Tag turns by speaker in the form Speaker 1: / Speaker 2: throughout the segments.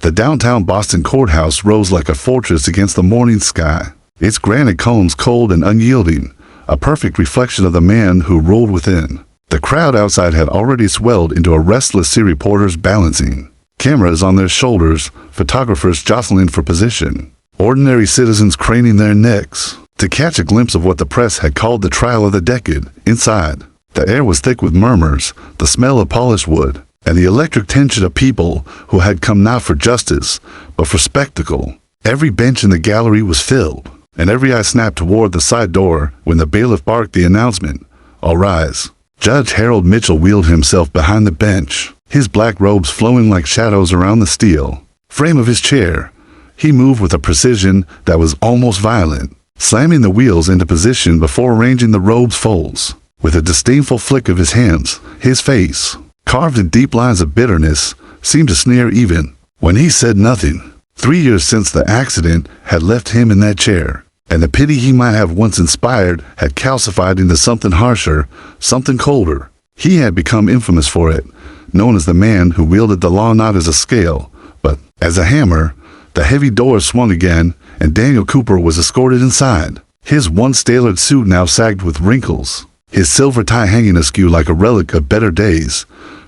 Speaker 1: The downtown Boston courthouse rose like a fortress against the morning sky, its granite cones cold and unyielding, a perfect reflection of the man who ruled within. The crowd outside had already swelled into a restless sea, reporters balancing, cameras on their shoulders, photographers jostling for position, ordinary citizens craning their necks to catch a glimpse of what the press had called the trial of the decade. Inside, the air was thick with murmurs, the smell of polished wood, and the electric tension of people who had come not for justice, but for spectacle. Every bench in the gallery was filled, and every eye snapped toward the side door when the bailiff barked the announcement, "All rise." Judge Harold Mitchell wheeled himself behind the bench, his black robes flowing like shadows around the steel frame of his chair. He moved with a precision that was almost violent, slamming the wheels into position before arranging the robe's folds. With a disdainful flick of his hands, his face, carved in deep lines of bitterness, seemed to sneer even when he said nothing. 3 years since the accident had left him in that chair, and the pity he might have once inspired had calcified into something harsher, something colder. He had become infamous for it, known as the man who wielded the law not as a scale, but as a hammer. The heavy doors swung again, and Daniel Cooper was escorted inside. His once tailored suit now sagged with wrinkles, his silver tie hanging askew like a relic of better days.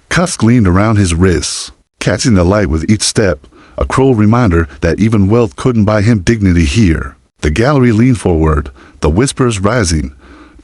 Speaker 1: Cuffs gleamed around his wrists, catching the light with each step, a cruel reminder that even wealth couldn't buy him dignity here. The gallery leaned forward, the whispers rising.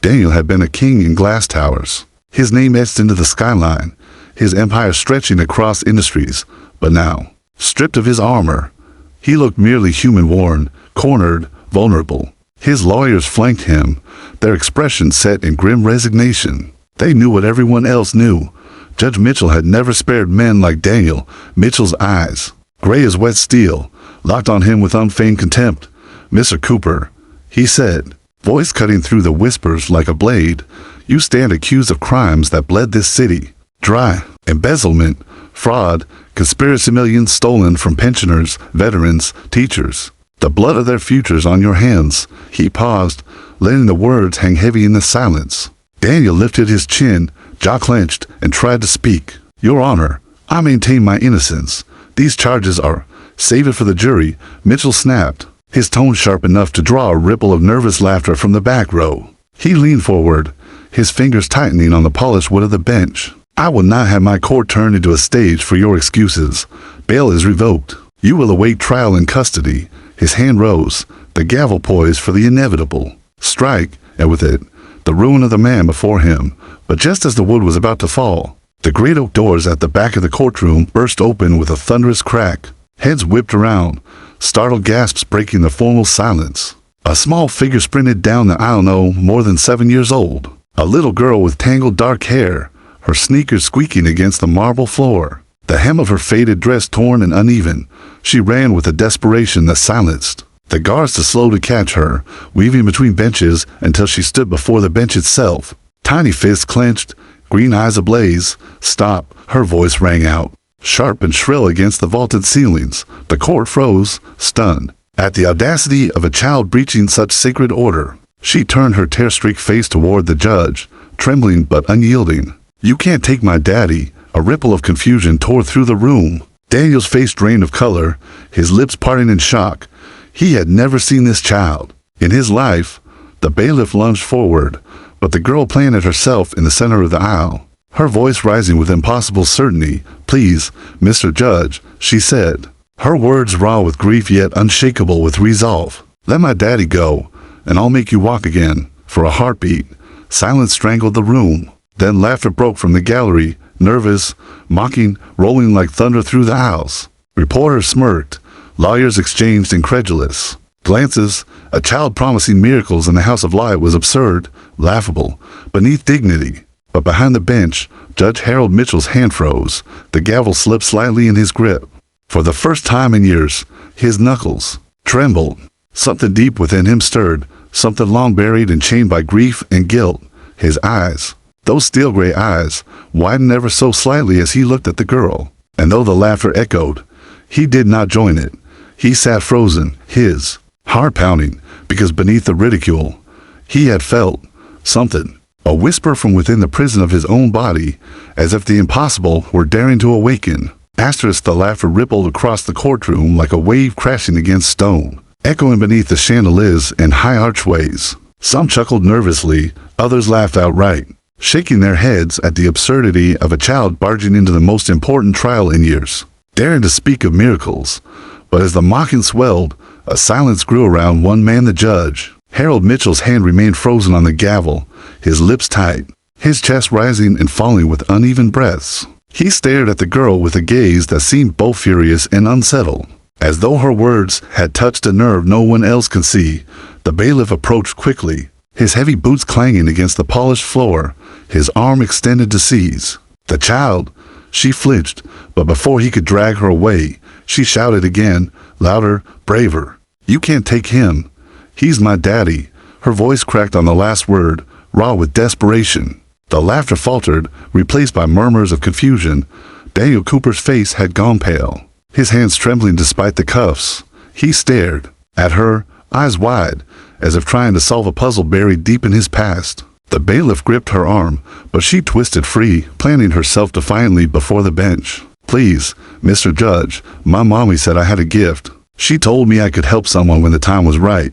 Speaker 1: Daniel had been a king in glass towers, his name etched into the skyline, his empire stretching across industries. But now, stripped of his armor, he looked merely human-worn, cornered, vulnerable. His lawyers flanked him, their expressions set in grim resignation. They knew what everyone else knew. Judge Mitchell had never spared men like Daniel. Mitchell's eyes, gray as wet steel, locked on him with unfeigned contempt. "Mr. Cooper," he said, voice cutting through the whispers like a blade, "you stand accused of crimes that bled this city dry. Embezzlement, fraud, conspiracy, millions stolen from pensioners, veterans, teachers. The blood of their futures on your hands." He paused, letting the words hang heavy in the silence. Daniel lifted his chin, jaw clenched, and tried to speak. "Your Honor, I maintain my innocence. These charges are—" "Save it for the jury," Mitchell snapped, his tone sharp enough to draw a ripple of nervous laughter from the back row. He leaned forward, his fingers tightening on the polished wood of the bench. "I will not have my court turned into a stage for your excuses. Bail is revoked. You will await trial in custody." His hand rose, the gavel poised for the inevitable strike, and with it, the ruin of the man before him. But just as the wood was about to fall, the great oak doors at the back of the courtroom burst open with a thunderous crack. Heads whipped around, startled gasps breaking the formal silence. A small figure sprinted down the aisle, no more than 7 years old. A little girl with tangled dark hair, her sneakers squeaking against the marble floor, the hem of her faded dress torn and uneven. She ran with a desperation that silenced the guards too slow to catch her, weaving between benches until she stood before the bench itself. Tiny fists clenched, green eyes ablaze. "Stop," her voice rang out, sharp and shrill against the vaulted ceilings. The court froze, stunned at the audacity of a child breaching such sacred order. She turned her tear-streaked face toward the judge, trembling but unyielding. "You can't take my daddy." A ripple of confusion tore through the room. Daniel's face drained of color, his lips parting in shock. He had never seen this child in his life. The bailiff lunged forward, but the girl planted herself in the center of the aisle, her voice rising with impossible certainty. "Please, Mr. Judge," she said, her words raw with grief yet unshakable with resolve. "Let my daddy go, and I'll make you walk again." For a heartbeat, silence strangled the room. Then laughter broke from the gallery, nervous, mocking, rolling like thunder through the aisles. Reporters smirked, lawyers exchanged incredulous glances. A child promising miracles in the House of Light was absurd, laughable, beneath dignity. But behind the bench, Judge Harold Mitchell's hand froze. The gavel slipped slightly in his grip. For the first time in years, his knuckles trembled. Something deep within him stirred, something long buried and chained by grief and guilt. His eyes, those steel gray eyes, widened ever so slightly as he looked at the girl. And though the laughter echoed, he did not join it. He sat frozen, his heart pounding, because beneath the ridicule, he had felt something, a whisper from within the prison of his own body, as if the impossible were daring to awaken. Asterisk, the laughter rippled across the courtroom like a wave crashing against stone, echoing beneath the chandeliers and high archways. Some chuckled nervously, others laughed outright, shaking their heads at the absurdity of a child barging into the most important trial in years, daring to speak of miracles. But as the mocking swelled, a silence grew around one man, the judge. Harold Mitchell's hand remained frozen on the gavel, his lips tight, his chest rising and falling with uneven breaths. He stared at the girl with a gaze that seemed both furious and unsettled. As though her words had touched a nerve no one else could see, the bailiff approached quickly, his heavy boots clanging against the polished floor, his arm extended to seize the child. She flinched, but before he could drag her away, she shouted again, louder, braver. "You can't take him. He's my daddy." Her voice cracked on the last word, raw with desperation. The laughter faltered, replaced by murmurs of confusion. Daniel Cooper's face had gone pale, his hands trembling despite the cuffs. He stared at her, eyes wide, as if trying to solve a puzzle buried deep in his past. The bailiff gripped her arm, but she twisted free, planting herself defiantly before the bench. "Please, Mr. Judge, my mommy said I had a gift. She told me I could help someone when the time was right.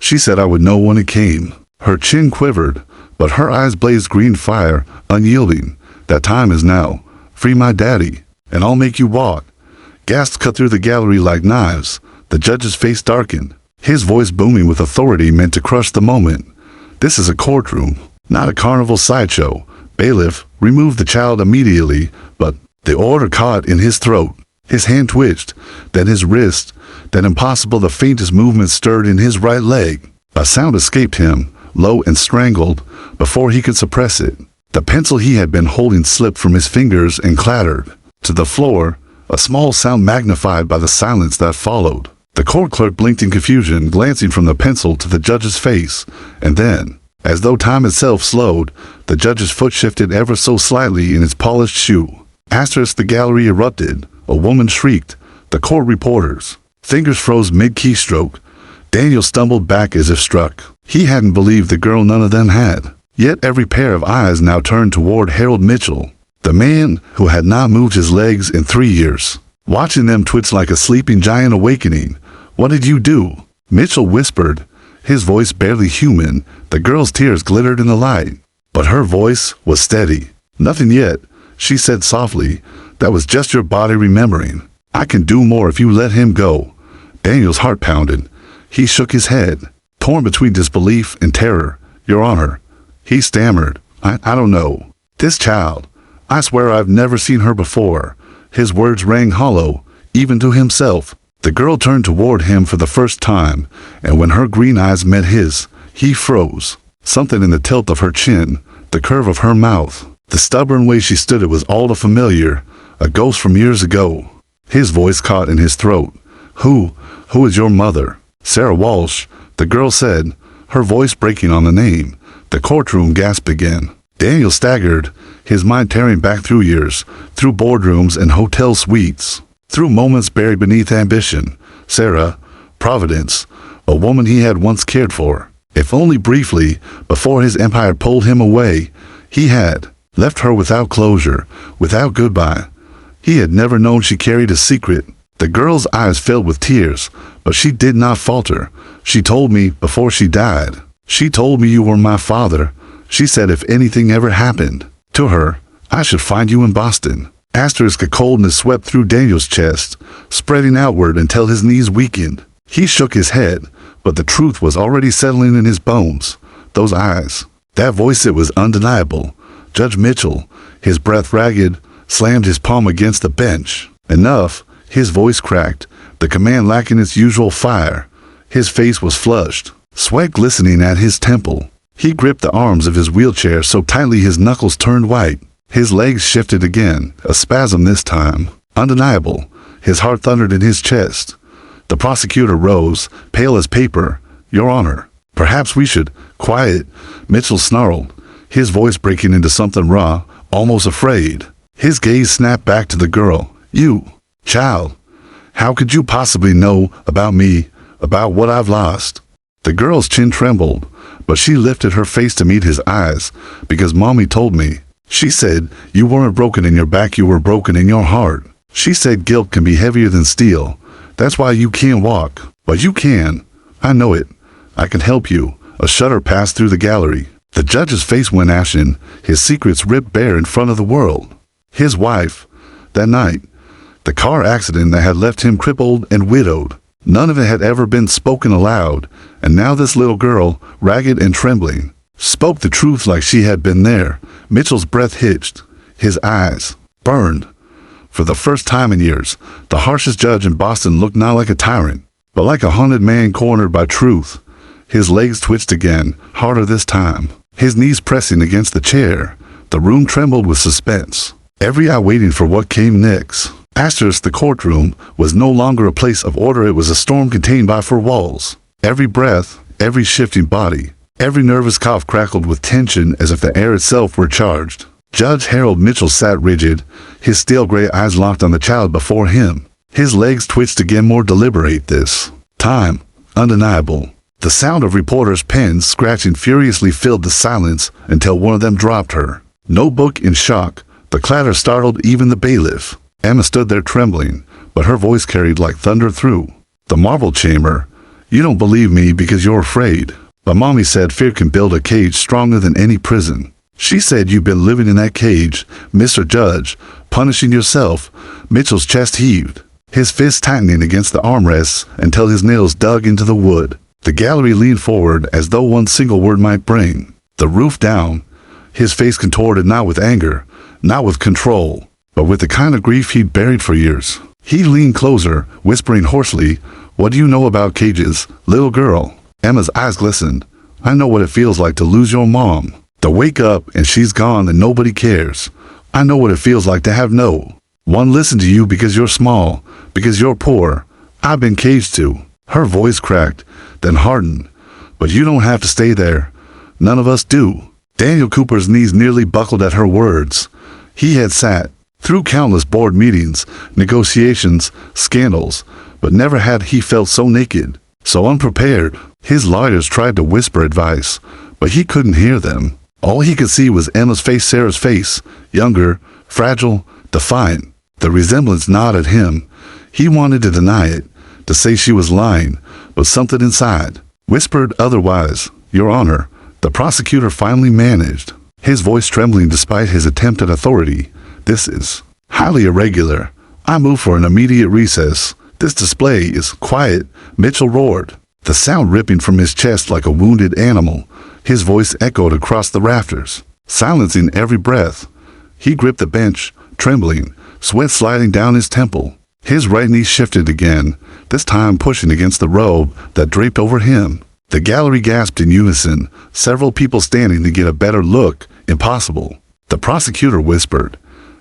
Speaker 1: She said I would know when it came." Her chin quivered, but her eyes blazed green fire, unyielding. "That time is now. Free my daddy, and I'll make you walk." Gasps cut through the gallery like knives. The judge's face darkened, his voice booming with authority meant to crush the moment. "This is a courtroom, not a carnival sideshow. Bailiff, remove the child immediately." But the order caught in his throat. His hand twitched, then his wrist, then impossible, the faintest movement stirred in his right leg. A sound escaped him, low and strangled, before he could suppress it. The pencil he had been holding slipped from his fingers and clattered to the floor, a small sound magnified by the silence that followed. The court clerk blinked in confusion, glancing from the pencil to the judge's face, and then, as though time itself slowed, the judge's foot shifted ever so slightly in its polished shoe. Asterisk, the gallery erupted. A woman shrieked. The court reporters' fingers froze mid-keystroke. Daniel stumbled back as if struck. He hadn't believed the girl, none of them had. Yet every pair of eyes now turned toward Harold Mitchell, the man who had not moved his legs in 3 years. Watching them twitch like a sleeping giant awakening. "What did you do?" Mitchell whispered, his voice barely human. The girl's tears glittered in the light, but her voice was steady. "Nothing yet," she said softly. "That was just your body remembering. I can do more if you let him go." Daniel's heart pounded. He shook his head, torn between disbelief and terror. "Your Honor," he stammered, I don't know. This child, I swear I've never seen her before." His words rang hollow, even to himself. The girl turned toward him for the first time, and when her green eyes met his, he froze. Something in the tilt of her chin, the curve of her mouth, the stubborn way she stood, it was all too familiar, a ghost from years ago. His voice caught in his throat. Who is your mother?" "Sarah Walsh," the girl said, her voice breaking on the name. The courtroom gasped again. Daniel staggered, his mind tearing back through years, through boardrooms and hotel suites, through moments buried beneath ambition. Sarah, Providence, a woman he had once cared for, if only briefly, before his empire pulled him away. He had left her without closure, without goodbye. He had never known she carried a secret. The girl's eyes filled with tears, but she did not falter. "She told me before she died. She told me you were my father. She said if anything ever happened to her, I should find you in Boston." Asterisk, a coldness swept through Daniel's chest, spreading outward until his knees weakened. He shook his head, but the truth was already settling in his bones. Those eyes, that voice, it was undeniable. Judge Mitchell, his breath ragged, slammed his palm against the bench. "Enough," his voice cracked, the command lacking its usual fire. His face was flushed, sweat glistening at his temple. He gripped the arms of his wheelchair so tightly his knuckles turned white. His legs shifted again, a spasm this time. Undeniable. His heart thundered in his chest. The prosecutor rose, pale as paper. "Your Honor, perhaps we should—" "Quiet," Mitchell snarled, his voice breaking into something raw, almost afraid. His gaze snapped back to the girl. "You, child, how could you possibly know about me, about what I've lost?" The girl's chin trembled, but she lifted her face to meet his eyes. "Because Mommy told me. She said you weren't broken in your back, you were broken in your heart." She said guilt can be heavier than steel. That's why you can't walk. But you can. I know it. I can help you. A shudder passed through the gallery. The judge's face went ashen, his secrets ripped bare in front of the world. His wife, that night, the car accident that had left him crippled and widowed. None of it had ever been spoken aloud, and now this little girl, ragged and trembling, spoke the truth like she had been there. Mitchell's breath hitched. His eyes burned. For the first time in years, the harshest judge in Boston looked not like a tyrant, but like a haunted man cornered by truth. His legs twitched again, harder this time, his knees pressing against the chair. The room trembled with suspense, every eye waiting for what came next. The courtroom was no longer a place of order, it was a storm contained by four walls. Every breath, every shifting body, every nervous cough crackled with tension as if the air itself were charged. Judge Harold Mitchell sat rigid, his steel gray eyes locked on the child before him. His legs twitched again, more deliberate this time, undeniable. The sound of reporters' pens scratching furiously filled the silence until one of them dropped her notebook in shock. The clatter startled even the bailiff. Emma stood there trembling, but her voice carried like thunder through the marble chamber. You don't believe me because you're afraid. But Mommy said fear can build a cage stronger than any prison. She said you've been living in that cage, Mr. Judge, punishing yourself. Mitchell's chest heaved, his fists tightening against the armrests until his nails dug into the wood. The gallery leaned forward as though one single word might bring the roof down. His face contorted not with anger, not with control, but with the kind of grief he'd buried for years. He leaned closer, whispering hoarsely, "What do you know about cages, little girl?" Emma's eyes glistened. "I know what it feels like to lose your mom, to wake up and she's gone and nobody cares. I know what it feels like to have no one listen to you because you're small, because you're poor. I've been caged too." Her voice cracked, then hardened. "But you don't have to stay there. None of us do." Daniel Cooper's knees nearly buckled at her words. He had sat through countless board meetings, negotiations, scandals, but never had he felt so naked, so unprepared. His lawyers tried to whisper advice, but he couldn't hear them. All he could see was Emma's face, Sarah's face, younger, fragile, defiant. The resemblance gnawed at him. He wanted to deny it, to say she was lying, but something inside whispered otherwise. "Your Honor," the prosecutor finally managed, his voice trembling despite his attempt at authority. "This is highly irregular. I move for an immediate recess. This display is quiet," Mitchell roared, the sound ripping from his chest like a wounded animal. His voice echoed across the rafters, silencing every breath. He gripped the bench, trembling, sweat sliding down his temple. His right knee shifted again, this time pushing against the robe that draped over him. The gallery gasped in unison, several people standing to get a better look. "Impossible," the prosecutor whispered.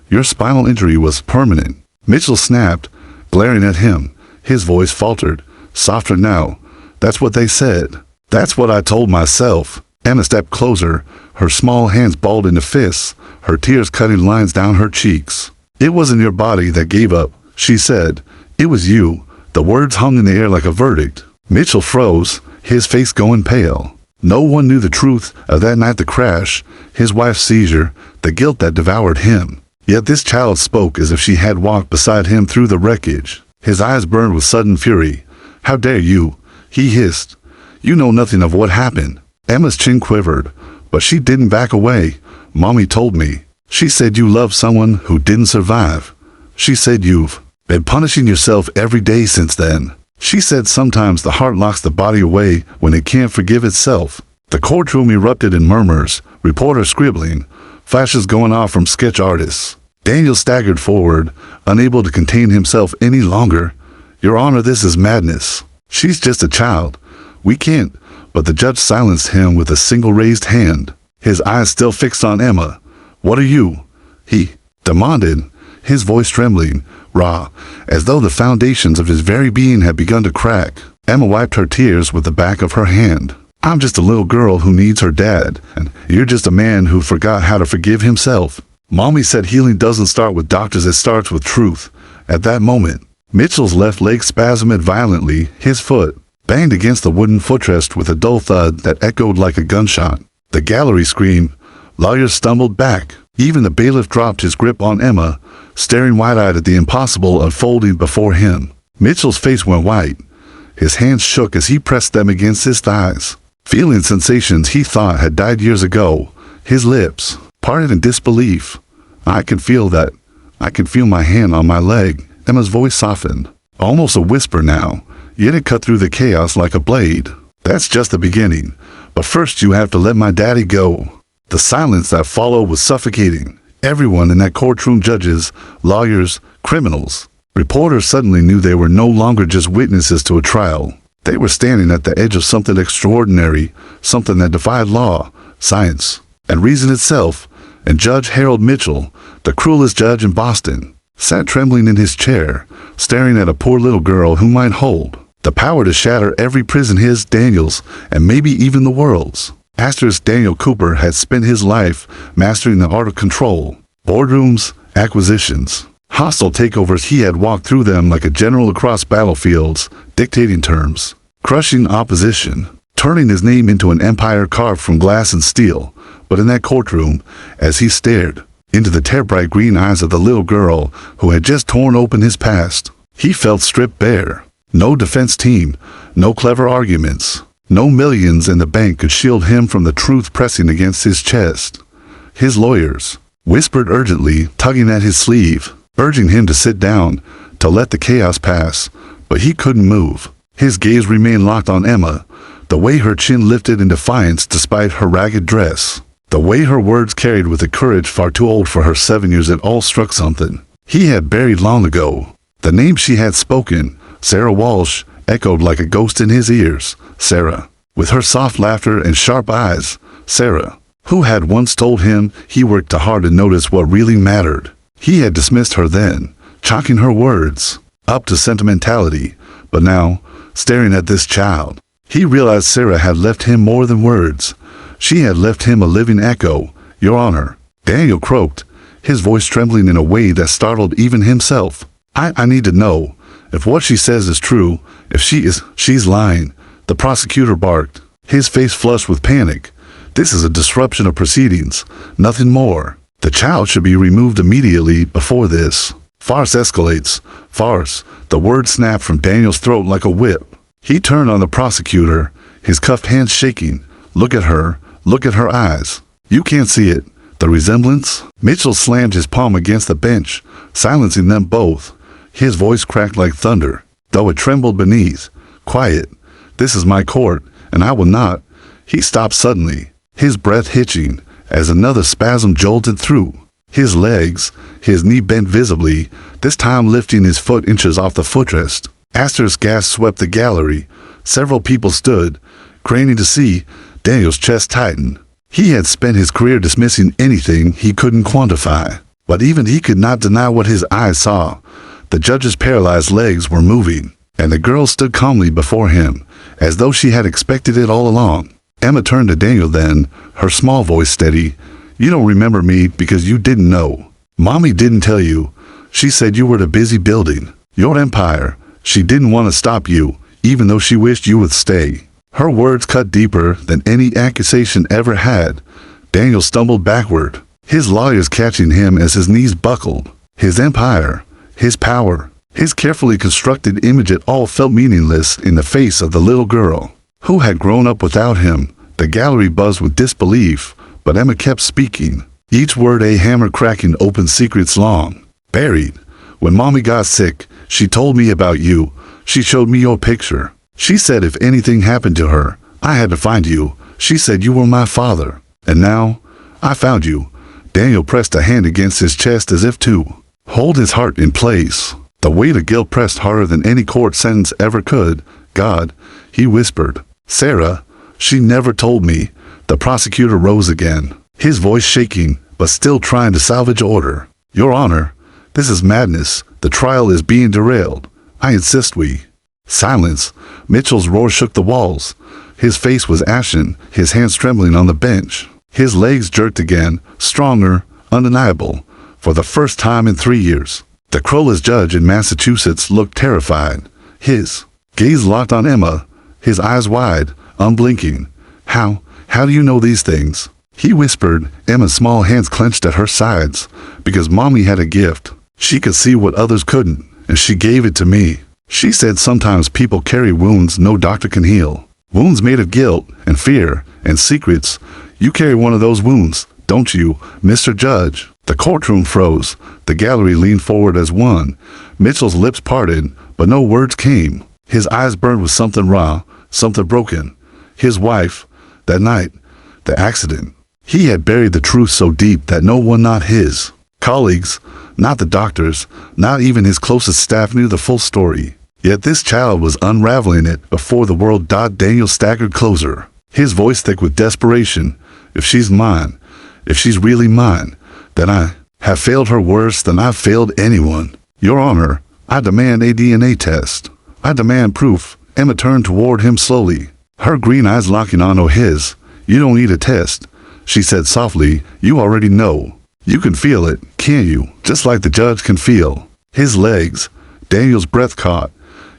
Speaker 1: "Your spinal injury was permanent." Mitchell snapped, glaring at him. His voice faltered, softer now. "That's what they said. That's what I told myself." Emma stepped closer, her small hands balled into fists, her tears cutting lines down her cheeks. "It wasn't your body that gave up," she said. "It was you." The words hung in the air like a verdict. Mitchell froze, his face going pale. No one knew the truth of that night, the crash, his wife's seizure, the guilt that devoured him. Yet this child spoke as if she had walked beside him through the wreckage. His eyes burned with sudden fury. "How dare you?" he hissed. "You know nothing of what happened." Emma's chin quivered, but she didn't back away. "Mommy told me. She said you loved someone who didn't survive. She said you've been punishing yourself every day since then. She said sometimes the heart locks the body away when it can't forgive itself." The courtroom erupted in murmurs, reporters scribbling, flashes going off from sketch artists. Daniel staggered forward, unable to contain himself any longer. "Your Honor, this is madness. She's just a child. We can't." But the judge silenced him with a single raised hand, his eyes still fixed on Emma. "What are you?" he demanded, his voice trembling, raw, as though the foundations of his very being had begun to crack. Emma wiped her tears with the back of her hand. "I'm just a little girl who needs her dad, and you're just a man who forgot how to forgive himself. Mommy said healing doesn't start with doctors, it starts with truth." At that moment, Mitchell's left leg spasmed violently, his foot banged against the wooden footrest with a dull thud that echoed like a gunshot. The gallery screamed. Lawyers stumbled back. Even the bailiff dropped his grip on Emma, staring wide-eyed at the impossible unfolding before him. Mitchell's face went white. His hands shook as he pressed them against his thighs, feeling sensations he thought had died years ago. His lips parted in disbelief. I can feel that. I can feel my hand on my leg. Emma's voice softened, almost a whisper now, yet it cut through the chaos like a blade. That's just the beginning. But first you have to let my daddy go. The silence that followed was suffocating. Everyone in that courtroom, judges, lawyers, criminals, reporters, suddenly knew they were no longer just witnesses to a trial. They were standing at the edge of something extraordinary, something that defied law, science, and reason itself. And Judge Harold Mitchell, the cruelest judge in Boston, sat trembling in his chair, staring at a poor little girl who might hold the power to shatter every prison his, Daniel's, and maybe even the world's. Asterisk Daniel Cooper had spent his life mastering the art of control, boardrooms, acquisitions, hostile takeovers. He had walked through them like a general across battlefields, dictating terms, crushing opposition, turning his name into an empire carved from glass and steel. But in that courtroom, as he stared into the tear-bright green eyes of the little girl who had just torn open his past, he felt stripped bare. No defense team, no clever arguments, no millions in the bank could shield him from the truth pressing against his chest. His lawyers whispered urgently, tugging at his sleeve, urging him to sit down, to let the chaos pass, but he couldn't move. His gaze remained locked on Emma, the way her chin lifted in defiance despite her ragged dress, the way her words carried with a courage far too old for her 7 years. It all struck something he had buried long ago. The name she had spoken, Sarah Walsh, echoed like a ghost in his ears. Sarah, with her soft laughter and sharp eyes. Sarah, who had once told him he worked too hard to notice what really mattered. He had dismissed her then, chalking her words up to sentimentality. But now, staring at this child, he realized Sarah had left him more than words. She had left him a living echo. Your Honor, Daniel croaked, his voice trembling in a way that startled even himself. I need to know if what she says is true. If she's lying. The prosecutor barked, his face flushed with panic. This is a disruption of proceedings, nothing more. The child should be removed immediately before this farce escalates. Farce. The word snapped from Daniel's throat like a whip. He turned on the prosecutor, his cuffed hands shaking. Look at her eyes. You can't see it. The resemblance? Mitchell slammed his palm against the bench, silencing them both. His voice cracked like thunder, though it trembled beneath. Quiet. This is my court, and I will not. He stopped suddenly, his breath hitching, as another spasm jolted through his legs. His knee bent visibly, this time lifting his foot inches off the footrest. Asterisk gas swept the gallery. Several people stood, craning to see. Daniel's chest tightened. He had spent his career dismissing anything he couldn't quantify, but even he could not deny what his eyes saw. The judge's paralyzed legs were moving, and the girl stood calmly before him, as though she had expected it all along. Emma turned to Daniel then, her small voice steady. You don't remember me because you didn't know. Mommy didn't tell you. She said you were too busy building your empire. She didn't want to stop you, even though she wished you would stay. Her words cut deeper than any accusation ever had. Daniel stumbled backward, his lawyers catching him as his knees buckled. His empire, his power, his carefully constructed image, it all felt meaningless in the face of the little girl who had grown up without him. The gallery buzzed with disbelief, but Emma kept speaking, each word a hammer cracking open secrets long buried. When Mommy got sick, she told me about you. She showed me your picture. She said if anything happened to her, I had to find you. She said you were my father. And now, I found you. Daniel pressed a hand against his chest as if to hold his heart in place. The weight of guilt pressed harder than any court sentence ever could. God, he whispered. Sarah, she never told me. The prosecutor rose again, his voice shaking, but still trying to salvage order. Your Honor, this is madness. The trial is being derailed. I insist we. Silence. Mitchell's roar shook the walls. His face was ashen, his hands trembling on the bench. His legs jerked again, stronger, undeniable. For the first time in 3 years, the cruelest judge in Massachusetts looked terrified. His gaze locked on Emma, his eyes wide, unblinking. How do you know these things? He whispered, Emma's small hands clenched at her sides. Because Mommy had a gift. She could see what others couldn't, and she gave it to me. She said sometimes people carry wounds no doctor can heal. Wounds made of guilt and fear and secrets. You carry one of those wounds, don't you, Mr. Judge? The courtroom froze. The gallery leaned forward as one. Mitchell's lips parted, but no words came. His eyes burned with something raw, something broken. His wife, that night, the accident. He had buried the truth so deep that no one, not his colleagues, not the doctors, not even his closest staff knew the full story. Yet this child was unraveling it before the world. Daniel staggered closer, his voice thick with desperation. If she's mine, if she's really mine, then I have failed her worse than I've failed anyone. Your Honor, I demand a DNA test. I demand proof. Emma turned toward him slowly, her green eyes locking onto his. You don't need a test, she said softly. You already know. You can feel it, can't you? Just like the judge can feel. His legs. Daniel's breath caught.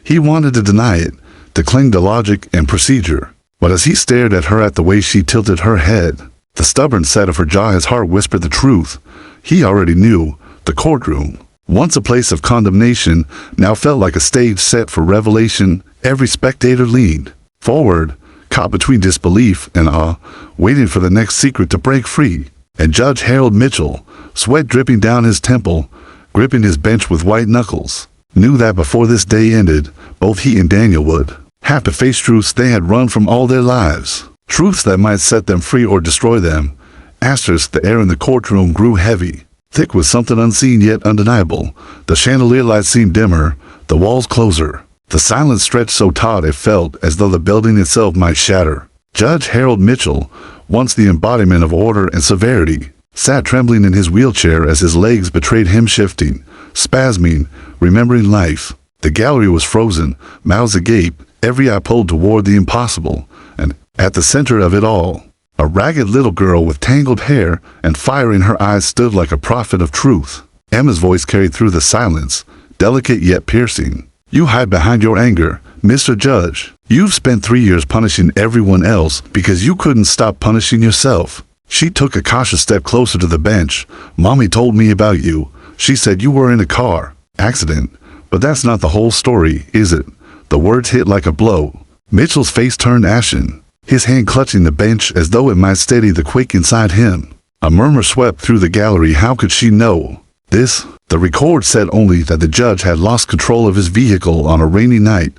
Speaker 1: He wanted to deny it, to cling to logic and procedure. But as he stared at her, at the way she tilted her head, the stubborn set of her jaw, his heart whispered the truth. He already knew. The courtroom, once a place of condemnation, now felt like a stage set for revelation. Every spectator leaned forward, caught between disbelief and awe, waiting for the next secret to break free. And Judge Harold Mitchell, sweat dripping down his temple, gripping his bench with white knuckles, knew that before this day ended, both he and Daniel would have to face truths they had run from all their lives. Truths that might set them free or destroy them. Asterisk. The air in the courtroom grew heavy, thick with something unseen yet undeniable. The chandelier light seemed dimmer, the walls closer. The silence stretched so taut it felt as though the building itself might shatter. Judge Harold Mitchell, once the embodiment of order and severity, sat trembling in his wheelchair as his legs betrayed him, shifting, spasming, remembering life. The gallery was frozen, mouths agape, every eye pulled toward the impossible. And at the center of it all, a ragged little girl with tangled hair and fire in her eyes stood like a prophet of truth. Emma's voice carried through the silence, delicate yet piercing. You hide behind your anger, Mr. Judge. You've spent 3 years punishing everyone else because you couldn't stop punishing yourself. She took a cautious step closer to the bench. Mommy told me about you. She said you were in a car accident. But that's not the whole story, is it? The words hit like a blow. Mitchell's face turned ashen, his hand clutching the bench as though it might steady the quake inside him. A murmur swept through the gallery. How could she know this? The record said only that the judge had lost control of his vehicle on a rainy night.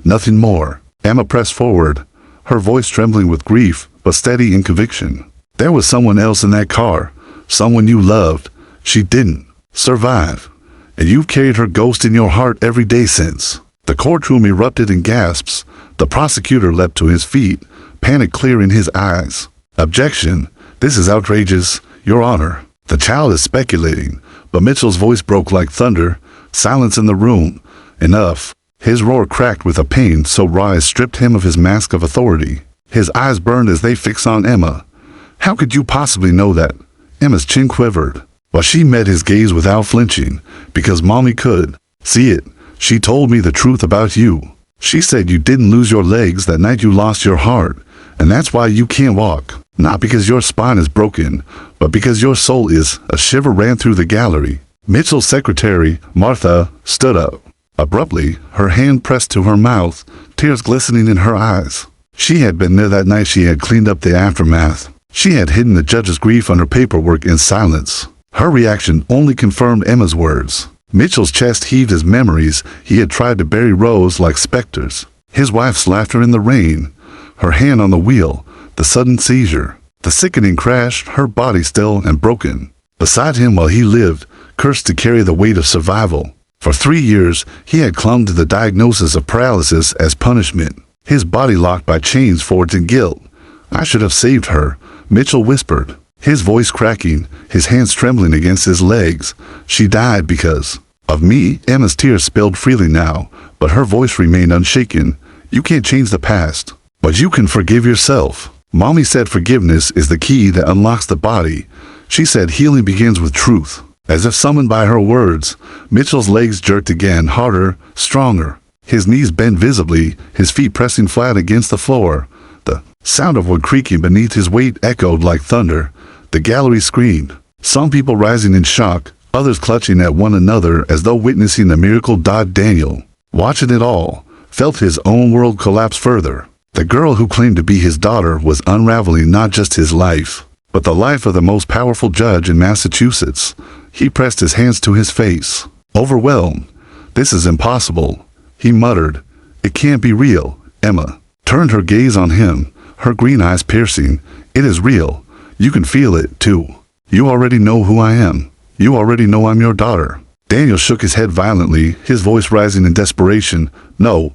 Speaker 1: Nothing more. Emma pressed forward, her voice trembling with grief, but steady in conviction. There was someone else in that car, someone you loved. She didn't survive, and you've carried her ghost in your heart every day since. The courtroom erupted in gasps. The prosecutor leapt to his feet, panic clear in his eyes. Objection. This is outrageous, Your Honor. The child is speculating. But Mitchell's voice broke like thunder. Silence in the room. Enough. His roar cracked with a pain so raw it stripped him of his mask of authority. His eyes burned as they fixed on Emma. How could you possibly know that? Emma's chin quivered, but she met his gaze without flinching, because Mommy could see it. She told me the truth about you. She said you didn't lose your legs that night you lost your heart, and that's why you can't walk. Not because your spine is broken, but because your soul is. A shiver ran through the gallery. Mitchell's secretary, Martha, stood up. Abruptly, her hand pressed to her mouth, tears glistening in her eyes. She had been there that night. She had cleaned up the aftermath. She had hidden the judge's grief under paperwork in silence. Her reaction only confirmed Emma's words. Mitchell's chest heaved as memories he had tried to bury rose like specters. His wife's laughter in the rain, her hand on the wheel, the sudden seizure, the sickening crash, her body still and broken. Beside him while he lived, cursed to carry the weight of survival. For 3 years, he had clung to the diagnosis of paralysis as punishment, his body locked by chains forged in guilt. I should have saved her, Mitchell whispered, his voice cracking, his hands trembling against his legs. She died because of me. Emma's tears spilled freely now, but her voice remained unshaken. You can't change the past, but you can forgive yourself. Mommy said forgiveness is the key that unlocks the body. She said healing begins with truth. As if summoned by her words, Mitchell's legs jerked again, harder, stronger. His knees bent visibly, his feet pressing flat against the floor. The sound of wood creaking beneath his weight echoed like thunder. The gallery screamed, some people rising in shock, others clutching at one another as though witnessing a miracle. Daniel, watching it all, felt his own world collapse further. The girl who claimed to be his daughter was unraveling not just his life, but the life of the most powerful judge in Massachusetts. He pressed his hands to his face, overwhelmed. "This is impossible," he muttered. "It can't be real." Emma turned her gaze on him, her green eyes piercing. "It is real. You can feel it, too. You already know who I am. You already know I'm your daughter." Daniel shook his head violently, his voice rising in desperation. No,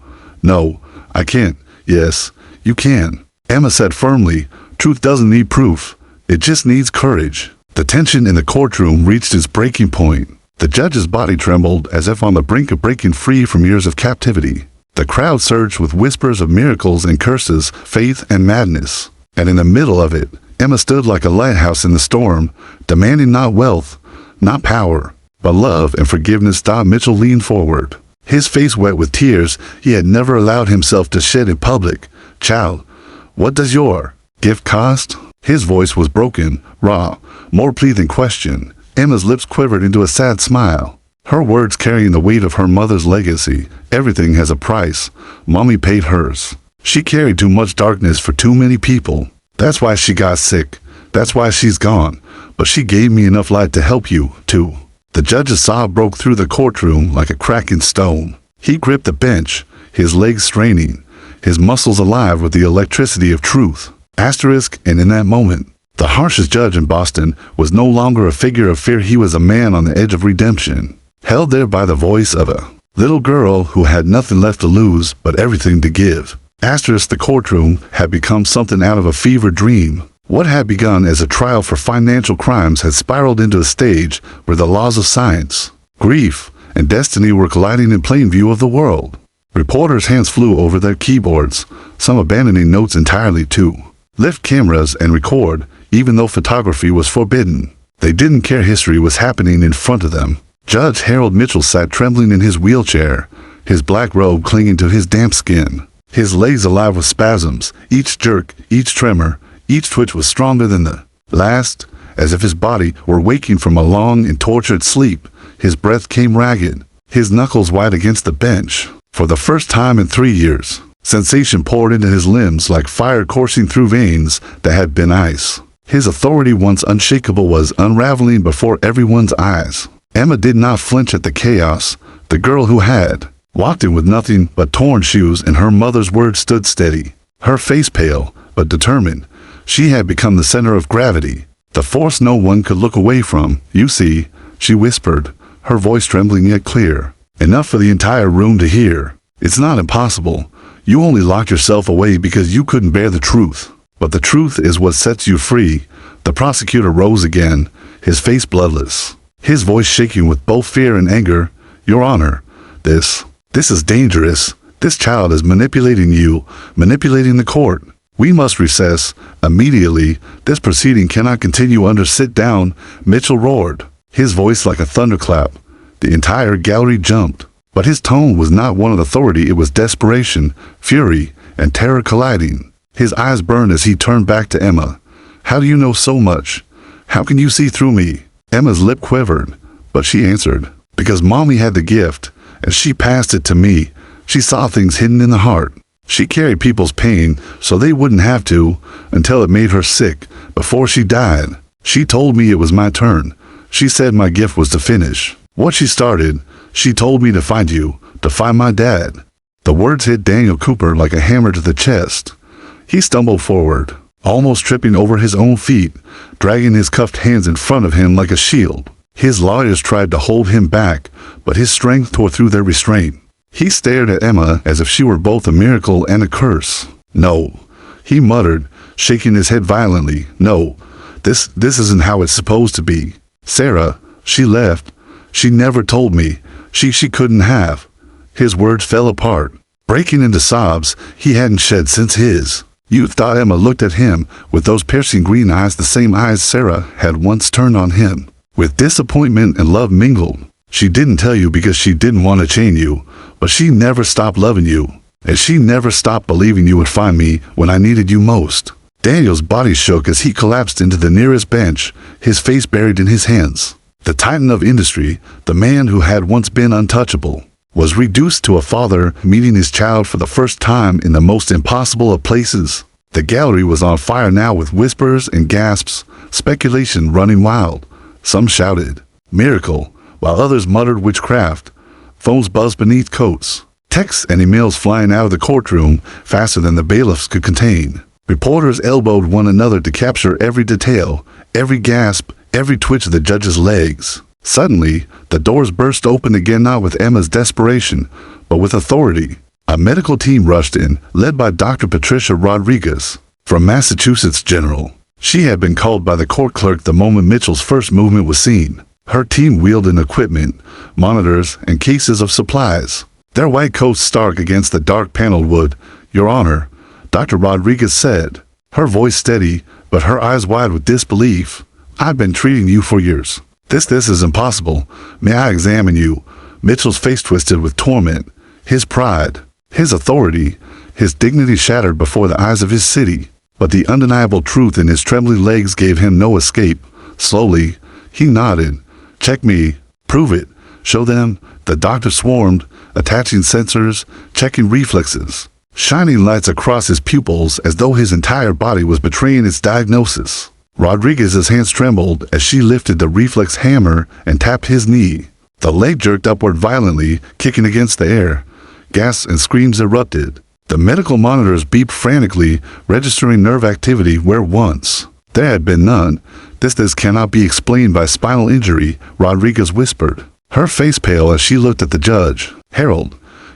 Speaker 1: I can't." "Yes, you can," Emma said firmly. "Truth doesn't need proof. It just needs courage." The tension in the courtroom reached its breaking point. The judge's body trembled as if on the brink of breaking free from years of captivity. The crowd surged with whispers of miracles and curses, faith and madness. And in the middle of it, Emma stood like a lighthouse in the storm, demanding not wealth, not power, but love and forgiveness. Mitchell leaned forward, his face wet with tears he had never allowed himself to shed in public. "Child, what does your gift cost?" His voice was broken, raw, more plea than question. Emma's lips quivered into a sad smile, her words carrying the weight of her mother's legacy. "Everything has a price. Mommy paid hers. She carried too much darkness for too many people. That's why she got sick. That's why she's gone. But she gave me enough light to help you, too." The judge's sob broke through the courtroom like a crack in stone. He gripped the bench, his legs straining, his muscles alive with the electricity of truth. And in that moment, the harshest judge in Boston was no longer a figure of fear. He was a man on the edge of redemption, held there by the voice of a little girl who had nothing left to lose but everything to give. The courtroom had become something out of a fever dream. What had begun as a trial for financial crimes had spiraled into a stage where the laws of science, grief, and destiny were colliding in plain view of the world. Reporters' hands flew over their keyboards, some abandoning notes entirely to lift cameras and record, even though photography was forbidden. They didn't care. History was happening in front of them. Judge Harold Mitchell sat trembling in his wheelchair, his black robe clinging to his damp skin, his legs alive with spasms. Each jerk, each tremor, each twitch was stronger than the last, as if his body were waking from a long and tortured sleep. His breath came ragged, his knuckles white against the bench. For the first time in 3 years, sensation poured into his limbs like fire coursing through veins that had been ice. His authority, once unshakable, was unraveling before everyone's eyes. Emma did not flinch at the chaos. The girl who had walked in with nothing but torn shoes and her mother's words stood steady, her face pale but determined. She had become the center of gravity, the force no one could look away from. "You see," she whispered, her voice trembling yet clear, enough for the entire room to hear. "It's not impossible. You only locked yourself away because you couldn't bear the truth. But the truth is what sets you free." The prosecutor rose again, his face bloodless, his voice shaking with both fear and anger. "Your Honor, this is dangerous. This child is manipulating you, manipulating the court. We must recess immediately. This proceeding cannot continue under." "Sit down," Mitchell roared, his voice like a thunderclap. The entire gallery jumped, but his tone was not one of authority. It was desperation, fury, and terror colliding. His eyes burned as he turned back to Emma. "How do you know so much? How can you see through me?" Emma's lip quivered, but she answered, "Because Mommy had the gift, and she passed it to me. She saw things hidden in the heart. She carried people's pain so they wouldn't have to, until it made her sick, before she died. She told me it was my turn. She said my gift was to finish what she started. She told me to find you, to find my dad." The words hit Daniel Cooper like a hammer to the chest. He stumbled forward, almost tripping over his own feet, dragging his cuffed hands in front of him like a shield. His lawyers tried to hold him back, but his strength tore through their restraint. He stared at Emma as if she were both a miracle and a curse. "No," he muttered, shaking his head violently. "No, this isn't how it's supposed to be. Sarah, she left. She never told me. She couldn't have." His words fell apart, breaking into sobs he hadn't shed since his youth. Emma looked at him with those piercing green eyes, the same eyes Sarah had once turned on him, with disappointment and love mingled. "She didn't tell you because she didn't want to chain you, but she never stopped loving you, and she never stopped believing you would find me when I needed you most." Daniel's body shook as he collapsed into the nearest bench, his face buried in his hands. The titan of industry, the man who had once been untouchable, was reduced to a father meeting his child for the first time in the most impossible of places. The gallery was on fire now with whispers and gasps, speculation running wild. Some shouted, "Miracle," while others muttered witchcraft. Phones buzzed beneath coats. Texts and emails flying out of the courtroom faster than the bailiffs could contain. Reporters elbowed one another to capture every detail, every gasp, every twitch of the judge's legs. Suddenly, the doors burst open again, not with Emma's desperation, but with authority. A medical team rushed in, led by Dr. Patricia Rodriguez, from Massachusetts General. She had been called by the court clerk the moment Mitchell's first movement was seen. Her team wheeled in equipment, monitors, and cases of supplies. Their white coats stark against the dark paneled wood. "Your Honor," Dr. Rodriguez said, her voice steady, but her eyes wide with disbelief. "I've been treating you for years. This is impossible. May I examine you?" Mitchell's face twisted with torment. His pride, his authority, his dignity shattered before the eyes of his city. But the undeniable truth in his trembling legs gave him no escape. Slowly, he nodded. "Check me. Prove it. Show them." The doctor swarmed, attaching sensors, checking reflexes, shining lights across his pupils as though his entire body was betraying its diagnosis. Rodriguez's hands trembled as she lifted the reflex hammer and tapped his knee. The leg jerked upward violently, kicking against the air. Gasps and screams erupted. The medical monitors beeped frantically, registering nerve activity where once there had been none. This cannot be explained by spinal injury," Rodriguez whispered, her face pale as she looked at the judge. "Harold,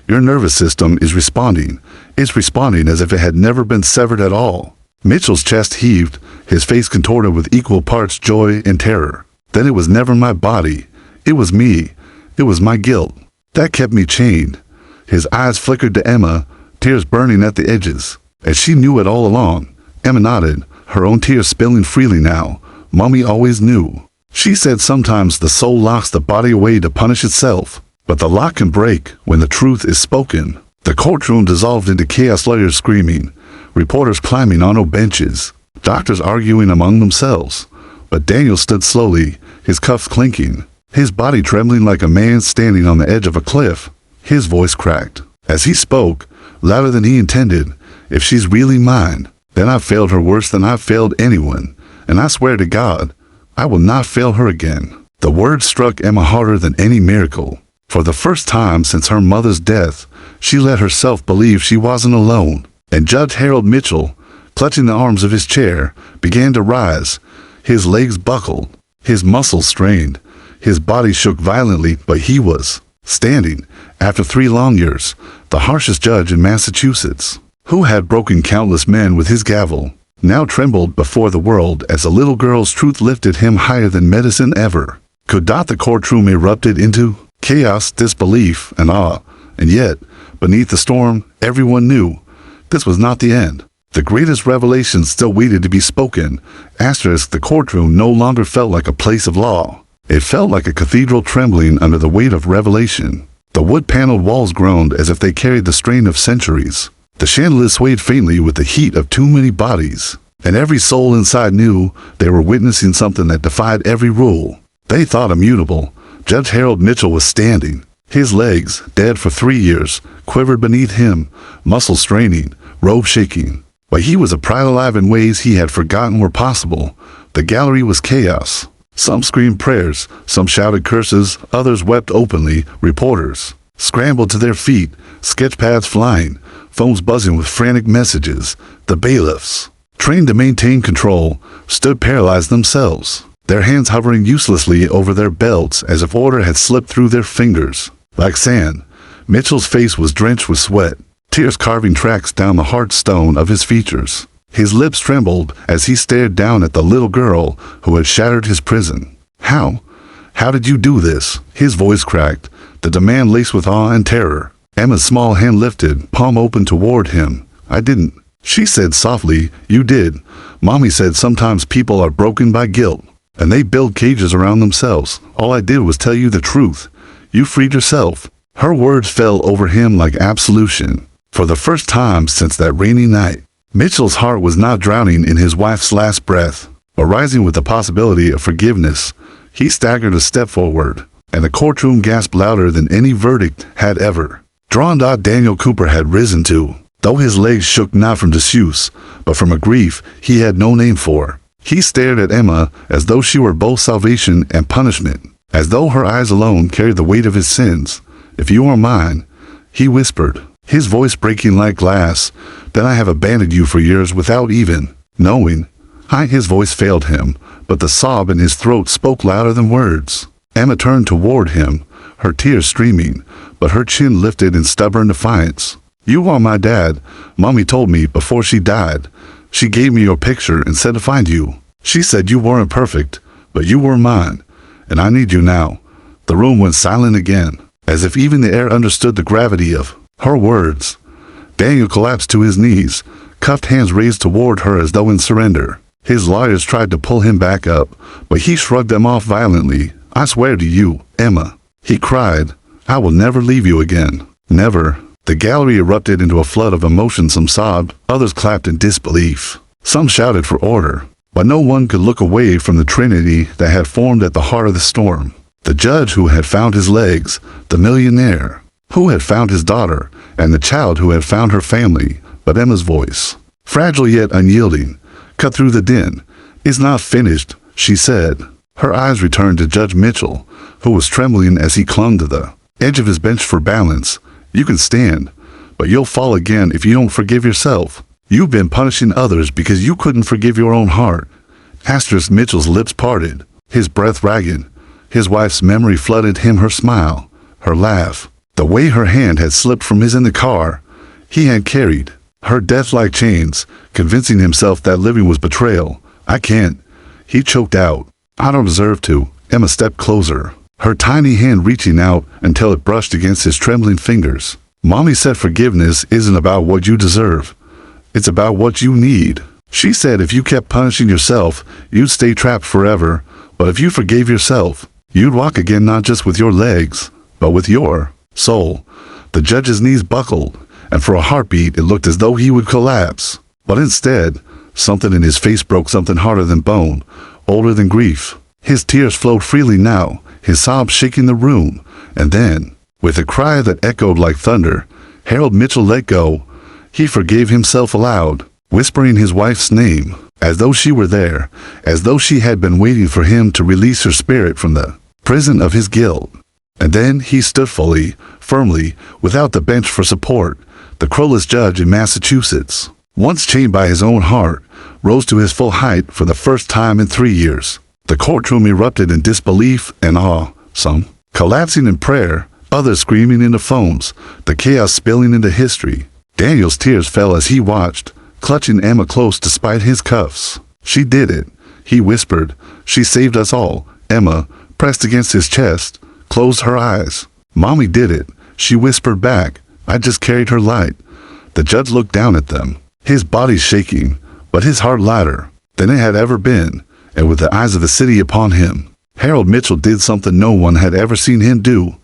Speaker 1: your nervous system is responding. It's responding as if it had never been severed at all." Mitchell's chest heaved, his face contorted with equal parts joy and terror. "Then it was never my body. It was me. It was my guilt. That kept me chained." His eyes flickered to Emma, tears burning at the edges. As she knew it all along. Emma nodded, her own tears spilling freely now. "Mommy always knew. She said sometimes the soul locks the body away to punish itself. But the lock can break when the truth is spoken." The courtroom dissolved into chaos, lawyers screaming, reporters climbing on old benches, doctors arguing among themselves. But Daniel stood slowly, his cuffs clinking, his body trembling like a man standing on the edge of a cliff. His voice cracked. As he spoke, louder than he intended, "If she's really mine, then I've failed her worse than I've failed anyone. And I swear to God, I will not fail her again." The words struck Emma harder than any miracle. For the first time since her mother's death, she let herself believe she wasn't alone. And Judge Harold Mitchell, clutching the arms of his chair, began to rise. His legs buckled, his muscles strained, his body shook violently, but he was standing, after 3 long years, the harshest judge in Massachusetts, who had broken countless men with his gavel, now trembled before the world as a little girl's truth lifted him higher than medicine ever. The courtroom erupted into chaos, disbelief, and awe. And yet, beneath the storm, everyone knew this was not the end. The greatest revelation still waited to be spoken. The courtroom no longer felt like a place of law. It felt like a cathedral trembling under the weight of revelation. The wood-paneled walls groaned as if they carried the strain of centuries. The chandelier swayed faintly with the heat of too many bodies. And every soul inside knew they were witnessing something that defied every rule. They thought immutable. Judge Harold Mitchell was standing. His legs, dead for 3 years, quivered beneath him, muscles straining, robe shaking. But he was a pride alive in ways he had forgotten were possible. The gallery was chaos. Some screamed prayers, some shouted curses, others wept openly. Reporters scrambled to their feet, sketch pads flying, phones buzzing with frantic messages. The bailiffs, trained to maintain control, stood paralyzed themselves, their hands hovering uselessly over their belts as if order had slipped through their fingers. Like sand, Mitchell's face was drenched with sweat, tears carving tracks down the hard stone of his features. His lips trembled as he stared down at the little girl who had shattered his prison. How did you do this?" His voice cracked, the demand laced with awe and terror. Emma's small hand lifted, palm open toward him. "I didn't," she said softly. "You did. Mommy said sometimes people are broken by guilt, and they build cages around themselves. All I did was tell you the truth. You freed yourself." Her words fell over him like absolution. For the first time since that rainy night, Mitchell's heart was not drowning in his wife's last breath, but rising with the possibility of forgiveness. He staggered a step forward, and the courtroom gasped louder than any verdict had ever. Drawn Daniel Cooper had risen too, though his legs shook not from disuse, but from a grief he had no name for. He stared at Emma as though she were both salvation and punishment, as though her eyes alone carried the weight of his sins. "If you are mine," he whispered, his voice breaking like glass, "then I have abandoned you for years without even knowing." His voice failed him, but the sob in his throat spoke louder than words. Emma turned toward him, her tears streaming, but her chin lifted in stubborn defiance. "You are my dad. Mommy told me before she died. She gave me your picture and said to find you. She said you weren't perfect, but you were mine, and I need you now." The room went silent again, as if even the air understood the gravity of her words. Daniel collapsed to his knees, cuffed hands raised toward her as though in surrender. His lawyers tried to pull him back up, but he shrugged them off violently. "I swear to you, Emma," he cried, "I will never leave you again. Never." The gallery erupted into a flood of emotion. Some sobbed, others clapped in disbelief. Some shouted for order, but no one could look away from the trinity that had formed at the heart of the storm. The judge who had found his legs, the millionaire who had found his daughter, and the child who had found her family. But Emma's voice, fragile yet unyielding, cut through the din. "It's not finished," she said. Her eyes returned to Judge Mitchell, who was trembling as he clung to the edge of his bench for balance. "You can stand, but you'll fall again if you don't forgive yourself. You've been punishing others because you couldn't forgive your own heart." Mitchell's lips parted, his breath ragged. His wife's memory flooded him, her smile, her laugh, the way her hand had slipped from his in the car he had carried, her death like chains, convincing himself that living was betrayal. "I can't," he choked out. "I don't deserve to." Emma stepped closer, her tiny hand reaching out until it brushed against his trembling fingers. "Mommy said forgiveness isn't about what you deserve. It's about what you need. She said if you kept punishing yourself, you'd stay trapped forever. But if you forgave yourself, you'd walk again, not just with your legs, but with your soul." The judge's knees buckled, and for a heartbeat it looked as though he would collapse. But instead, something in his face broke, something harder than bone, older than grief. His tears flowed freely now, his sobs shaking the room. And then, with a cry that echoed like thunder, Harold Mitchell let go. He forgave himself aloud, whispering his wife's name, as though she were there, as though she had been waiting for him to release her spirit from the prison of his guilt. And then he stood fully, firmly, without the bench for support. The crowless judge in Massachusetts, once chained by his own heart, rose to his full height for the first time in 3 years. The courtroom erupted in disbelief and awe, some collapsing in prayer, others screaming into foams, the chaos spilling into history. Daniel's tears fell as he watched, clutching Emma close despite his cuffs. "She did it," he whispered. "She saved us all." Emma, pressed against his chest, closed her eyes. "Mommy did it," she whispered back. "I just carried her light." The judge looked down at them, his body shaking, but his heart lighter than it had ever been, and with the eyes of the city upon him. Harold Mitchell did something no one had ever seen him do.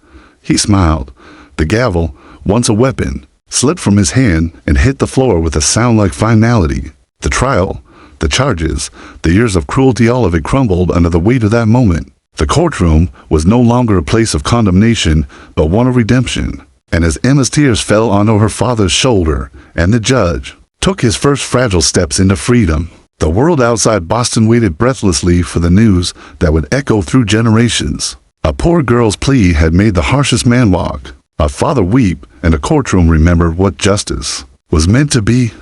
Speaker 1: He smiled. The gavel, once a weapon, slipped from his hand and hit the floor with a sound like finality. The trial, the charges, the years of cruelty, all of it crumbled under the weight of that moment. The courtroom was no longer a place of condemnation, but one of redemption. And as Emma's tears fell onto her father's shoulder, and the judge took his first fragile steps into freedom, the world outside Boston waited breathlessly for the news that would echo through generations. A poor girl's plea had made the harshest man walk, a father weep, and a courtroom remembered what justice was meant to be.